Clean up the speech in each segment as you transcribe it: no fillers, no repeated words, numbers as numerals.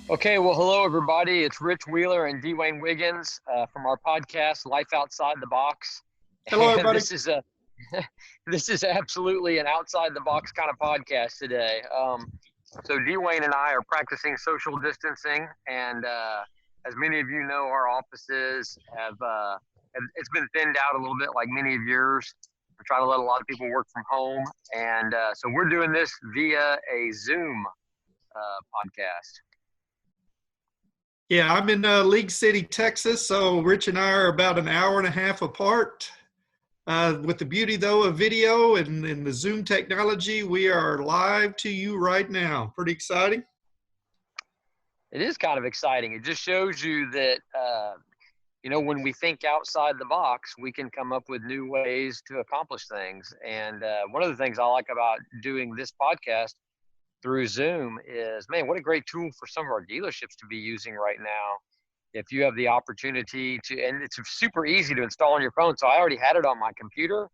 Okay, well, hello everybody. It's Rich Wheeler and Dwayne Wiggins from our podcast, Life Outside the Box, Hello, and everybody. this is absolutely an outside the box kind of podcast today. So Dwayne and I are practicing social distancing, and as many of you know, our offices it's been thinned out a little bit, like many of yours. We're trying to let a lot of people work from home, and so we're doing this via a Zoom podcast. Yeah, I'm in League City, Texas. So Rich and I are about an hour and a half apart. With the beauty, though, of video and the Zoom technology, we are live to you right now. Pretty exciting. It is kind of exciting. It just shows you that, when we think outside the box, we can come up with new ways to accomplish things. And one of the things I like about doing this podcast through Zoom is, man, what a great tool for some of our dealerships to be using right now. If you have the opportunity to, and it's super easy to install on your phone. So I already had it on my computer,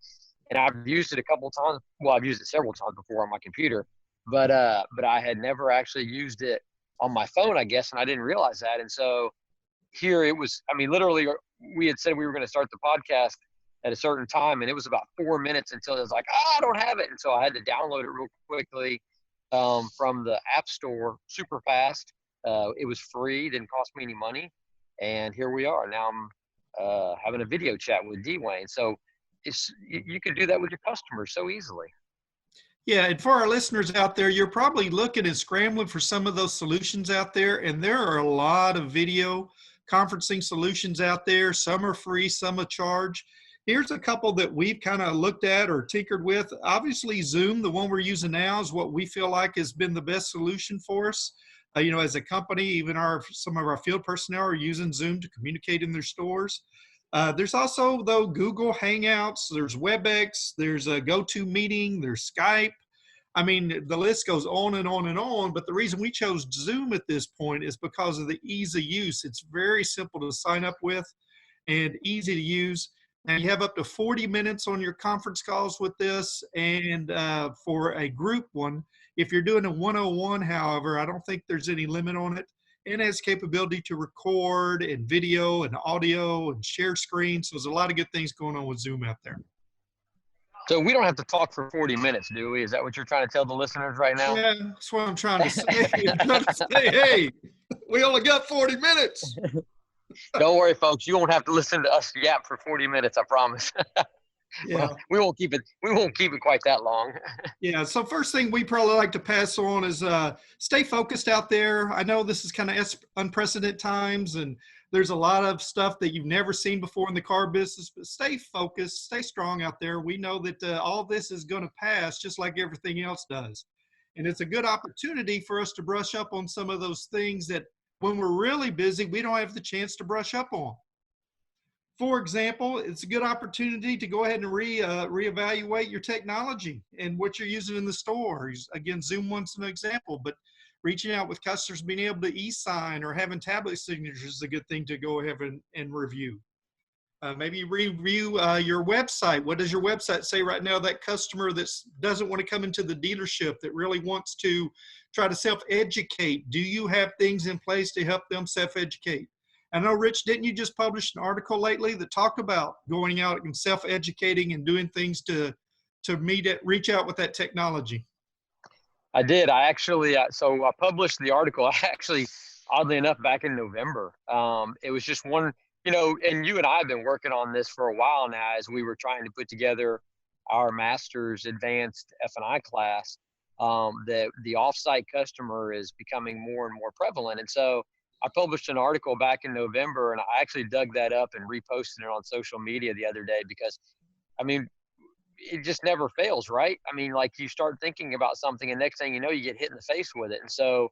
and I've used it a couple of times. Well, I've used it several times before on my computer, but I had never actually used it on my phone, I guess, and I didn't realize that. And so here it was. I mean, literally, we had said we were going to start the podcast at a certain time, and it was about 4 minutes until it was like, I don't have it, and so I had to download it real quickly from the App Store, super fast. It was free, didn't cost me any money, and here we are. Now I'm having a video chat with Dwayne. So you can do that with your customers so easily. Yeah, and for our listeners out there, you're probably looking and scrambling for some of those solutions out there, and there are a lot of video conferencing solutions out there. Some are free, some are charge. Here's a couple that we've kind of looked at or tinkered with. Obviously, Zoom, the one we're using now, is what we feel like has been the best solution for us. As a company, even some of our field personnel are using Zoom to communicate in their stores. There's also, though, Google Hangouts, there's WebEx, there's a GoToMeeting, there's Skype. I mean, the list goes on and on and on, but the reason we chose Zoom at this point is because of the ease of use. It's very simple to sign up with and easy to use. Now, you have up to 40 minutes on your conference calls with this, and for a group one, if you're doing a 101, however, I don't think there's any limit on it. And it has capability to record and video and audio and share screens. So there's a lot of good things going on with Zoom out there. So we don't have to talk for 40 minutes, do we? Is that what you're trying to tell the listeners right now? Yeah, that's what I'm trying to say. I'm trying to say, hey, we only got 40 minutes. Don't worry, folks. You won't have to listen to us yap for 40 minutes. I promise. Yeah. Well, we won't keep it. We won't keep it quite that long. Yeah. So first thing we probably like to pass on is stay focused out there. I know this is kind of unprecedented times, and there's a lot of stuff that you've never seen before in the car business. But stay focused, stay strong out there. We know that all this is going to pass, just like everything else does. And it's a good opportunity for us to brush up on some of those things that, when we're really busy, we don't have the chance to brush up on. For example, it's a good opportunity to go ahead and reevaluate your technology and what you're using in the store. Again, Zoom one's an example, but reaching out with customers, being able to e-sign or having tablet signatures is a good thing to go ahead and review. Maybe review your website. What does your website say right now? That customer that doesn't want to come into the dealership, that really wants to try to self-educate. Do you have things in place to help them self-educate? I know, Rich, didn't you just publish an article lately that talked about going out and self-educating and doing things to reach out with that technology? I did. I actually, so I published the article actually, oddly enough, back in November. It was just one, and you and I have been working on this for a while now as we were trying to put together our master's advanced F&I class. That the offsite customer is becoming more and more prevalent. And so I published an article back in November, and I actually dug that up and reposted it on social media the other day because, I mean, it just never fails, right? I mean, like you start thinking about something, and next thing you know, you get hit in the face with it. And so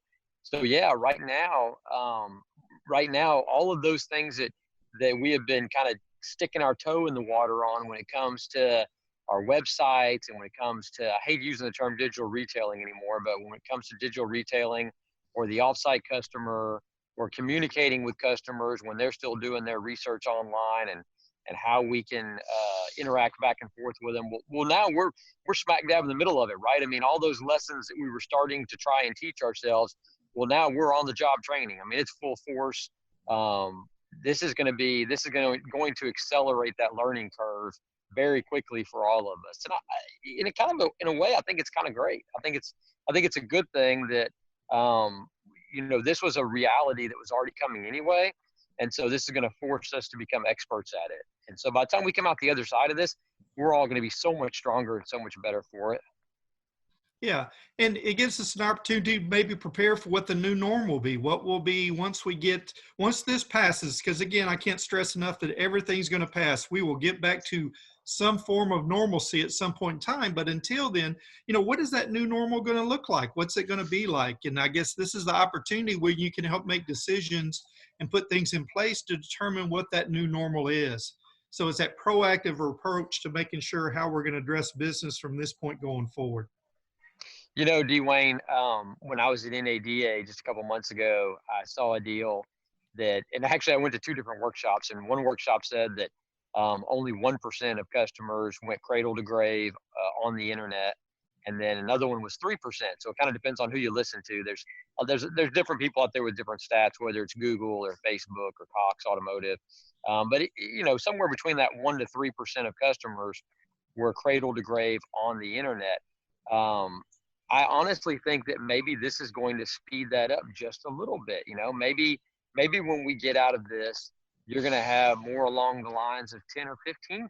yeah, right now, all of those things that we have been kind of sticking our toe in the water on when it comes to our websites and when it comes to, I hate using the term digital retailing anymore, but when it comes to digital retailing or the offsite customer or communicating with customers when they're still doing their research online and how we can interact back and forth with them. Well, now we're smack dab in the middle of it, right? I mean, all those lessons that we were starting to try and teach ourselves, Well, now we're on the job training. I mean, it's full force. This is going to accelerate that learning curve very quickly for all of us. And in a kind of in a way, I think it's kind of great. I think it's a good thing that this was a reality that was already coming anyway, and so this is going to force us to become experts at it. And so by the time we come out the other side of this, we're all going to be so much stronger and so much better for it. Yeah, and it gives us an opportunity to maybe prepare for what the new norm will be. What will be once this passes, because again, I can't stress enough that everything's going to pass. We will get back to some form of normalcy at some point in time. But until then, what is that new normal going to look like? What's it going to be like? And I guess this is the opportunity where you can help make decisions and put things in place to determine what that new normal is. So it's that proactive approach to making sure how we're going to address business from this point going forward. Dwayne, when I was at NADA just a couple months ago, I saw a deal and actually I went to two different workshops, and one workshop said that only 1% of customers went cradle to grave on the internet, and then another one was 3%. So it kind of depends on who you listen to. There's different people out there with different stats, whether it's Google or Facebook or Cox Automotive, but somewhere between that 1 to 3% of customers were cradle to grave on the internet. I honestly think that maybe this is going to speed that up just a little bit. Maybe when we get out of this, you're going to have more along the lines of 10 or 15%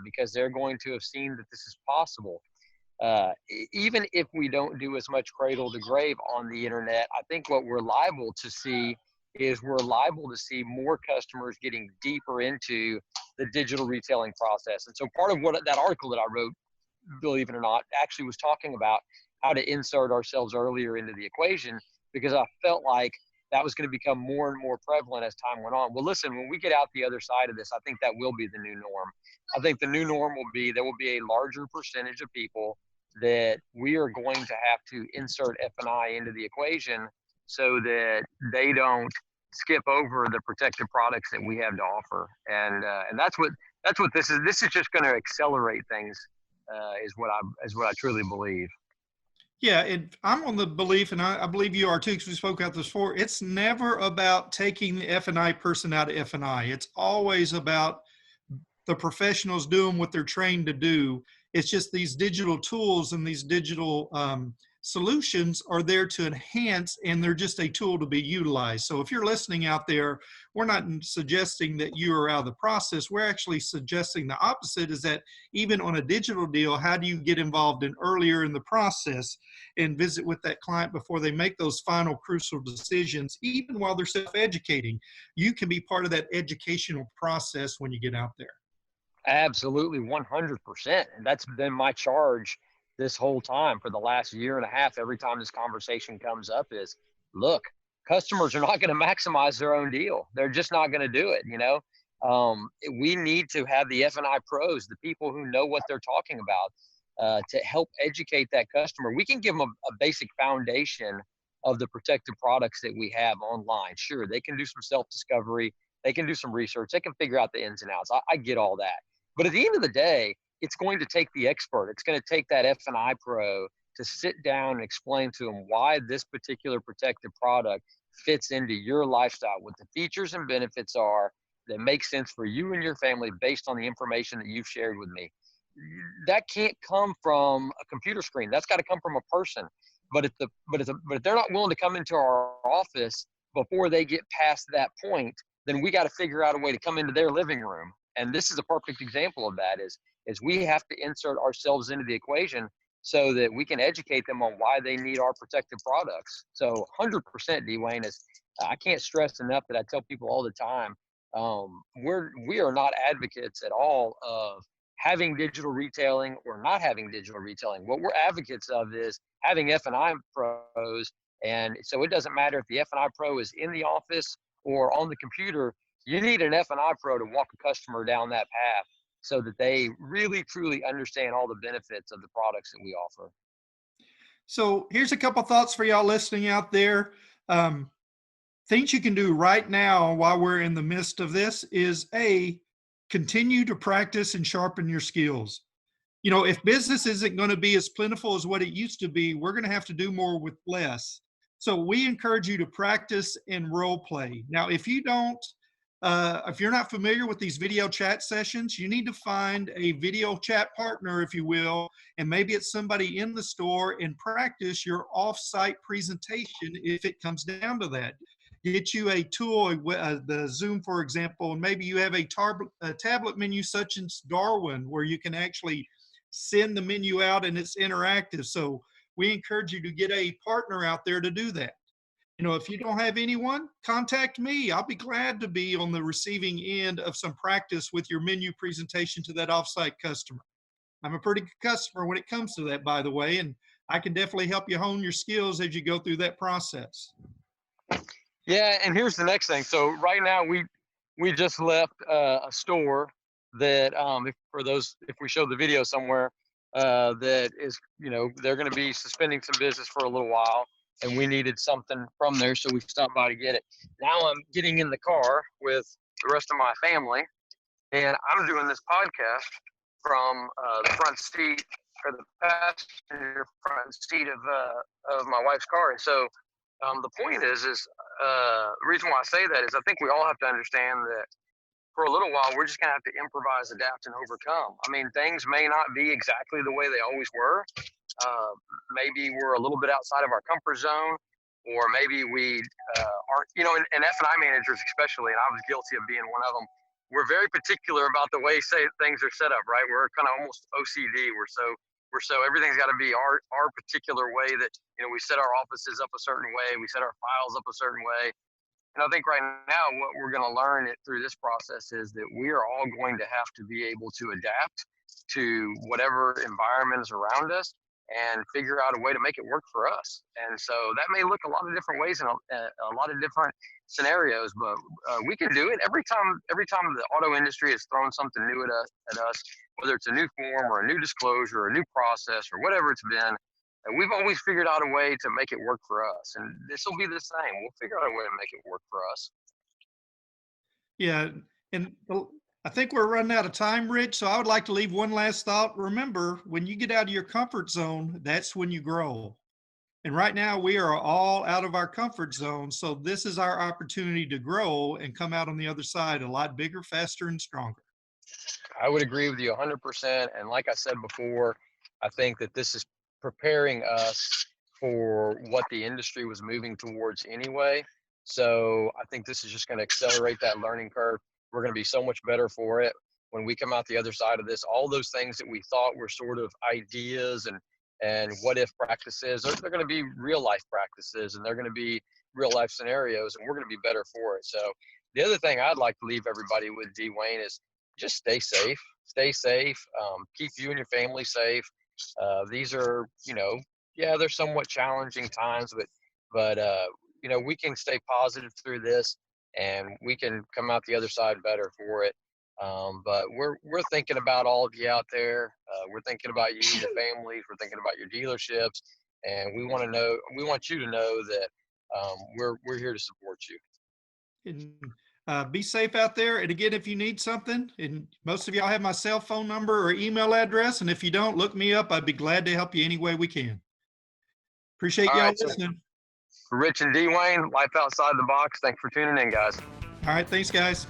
because they're going to have seen that this is possible. Even if we don't do as much cradle to grave on the internet, I think what we're liable to see more customers getting deeper into the digital retailing process. And so part of what that article that I wrote, believe it or not, actually was talking about how to insert ourselves earlier into the equation, because I felt like that was going to become more and more prevalent as time went on. Well, listen, when we get out the other side of this, I think that will be the new norm. I think the new norm will be there will be a larger percentage of people that we are going to have to insert F&I into the equation so that they don't skip over the protective products that we have to offer. And that's what this is. This is just going to accelerate things, is what I truly believe. Yeah, and I'm on the belief, and I believe you are too, because we spoke about this before. It's never about taking the F&I person out of F&I. It's always about the professionals doing what they're trained to do. It's just these digital tools and these digital solutions are there to enhance, and they're just a tool to be utilized. So if you're listening out there, we're not suggesting that you are out of the process. We're actually suggesting the opposite, is that even on a digital deal, how do you get involved earlier in the process and visit with that client before they make those final crucial decisions, even while they're self-educating? You can be part of that educational process when you get out there. Absolutely, 100%. And that's been my charge this whole time for the last year and a half. Every time this conversation comes up is, look, customers are not going to maximize their own deal. They're just not going to do it. We need to have the F&I pros, the people who know what they're talking about, to help educate that customer. We can give them a basic foundation of the protective products that we have online. Sure, they can do some self-discovery. They can do some research. They can figure out the ins and outs. I get all that. But at the end of the day, it's going to take the expert. It's going to take that F&I pro to sit down and explain to them why this particular protective product fits into your lifestyle, what the features and benefits are that make sense for you and your family based on the information that you've shared with me. That can't come from a computer screen. That's got to come from a person. But if they're not willing to come into our office before they get past that point, then we got to figure out a way to come into their living room. And this is a perfect example of that, is we have to insert ourselves into the equation so that we can educate them on why they need our protective products. So 100%, Dwayne, I can't stress enough that I tell people all the time, we are not advocates at all of having digital retailing or not having digital retailing. What we're advocates of is having F&I pros. And so it doesn't matter if the F&I pro is in the office or on the computer. You need an F&I pro to walk a customer down that path so that they really, truly understand all the benefits of the products that we offer. So here's a couple thoughts for y'all listening out there. Things you can do right now while we're in the midst of this is continue to practice and sharpen your skills. If business isn't going to be as plentiful as what it used to be, we're going to have to do more with less. So we encourage you to practice and role play. Now, if you're not familiar with these video chat sessions, you need to find a video chat partner, if you will, and maybe it's somebody in the store, and practice your off-site presentation if it comes down to that. Get you a tool, the Zoom, for example, and maybe you have a tablet menu such as Darwin, where you can actually send the menu out and it's interactive. So we encourage you to get a partner out there to do that. If you don't have anyone, contact me. I'll be glad to be on the receiving end of some practice with your menu presentation to that offsite customer. I'm a pretty good customer when it comes to that, by the way, and I can definitely help you hone your skills as you go through that process. Yeah, and here's the next thing. So right now we just left a store that if we show the video somewhere, that is, they're going to be suspending some business for a little while, and we needed something from there, so we stopped by to get it. Now I'm getting in the car with the rest of my family, and I'm doing this podcast from the front seat, or the passenger front seat of my wife's car. And so the point is the reason why I say that is I think we all have to understand that for a little while, we're just going to have to improvise, adapt, and overcome. I mean, things may not be exactly the way they always were. Maybe we're a little bit outside of our comfort zone, or maybe we aren't, and F&I managers especially, and I was guilty of being one of them. We're very particular about the way things are set up, right? We're kind of almost OCD. We're so everything's got to be our particular way that, we set our offices up a certain way, we set our files up a certain way. And I think right now what we're going to learn through this process is that we are all going to have to be able to adapt to whatever environment is around us and figure out a way to make it work for us. And so that may look a lot of different ways in a lot of different scenarios, but we can do it every time the auto industry has thrown something new at us, whether it's a new form or a new disclosure or a new process or whatever it's been. And we've always figured out a way to make it work for us. And this will be the same. We'll figure out a way to make it work for us. Yeah, and I think we're running out of time, Rich, so I would like to leave one last thought. Remember, when you get out of your comfort zone, that's when you grow. And right now, we are all out of our comfort zone, so this is our opportunity to grow and come out on the other side a lot bigger, faster, and stronger. I would agree with you 100%. And like I said before, I think that this is preparing us for what the industry was moving towards anyway. So I think this is just going to accelerate that learning curve. We're going to be so much better for it when we come out the other side of this. All those things that we thought were sort of ideas and what if practices, they're going to be real life practices, and they're going to be real life scenarios, and we're going to be better for it. So the other thing I'd like to leave everybody with, Dwayne, is just stay safe. Stay safe. Keep you and your family safe. These are, they're somewhat challenging times, but we can stay positive through this, and we can come out the other side better for it. But we're thinking about all of you out there. We're thinking about you, your families. We're thinking about your dealerships, and we want you to know that we're here to support you. And be safe out there. And again, if you need something, and most of y'all have my cell phone number or email address, and if you don't, look me up. I'd be glad to help you any way we can. Appreciate y'all listening. Ritch and Dwayne, Life Outside the Box. Thanks for tuning in, guys. All right, thanks, guys.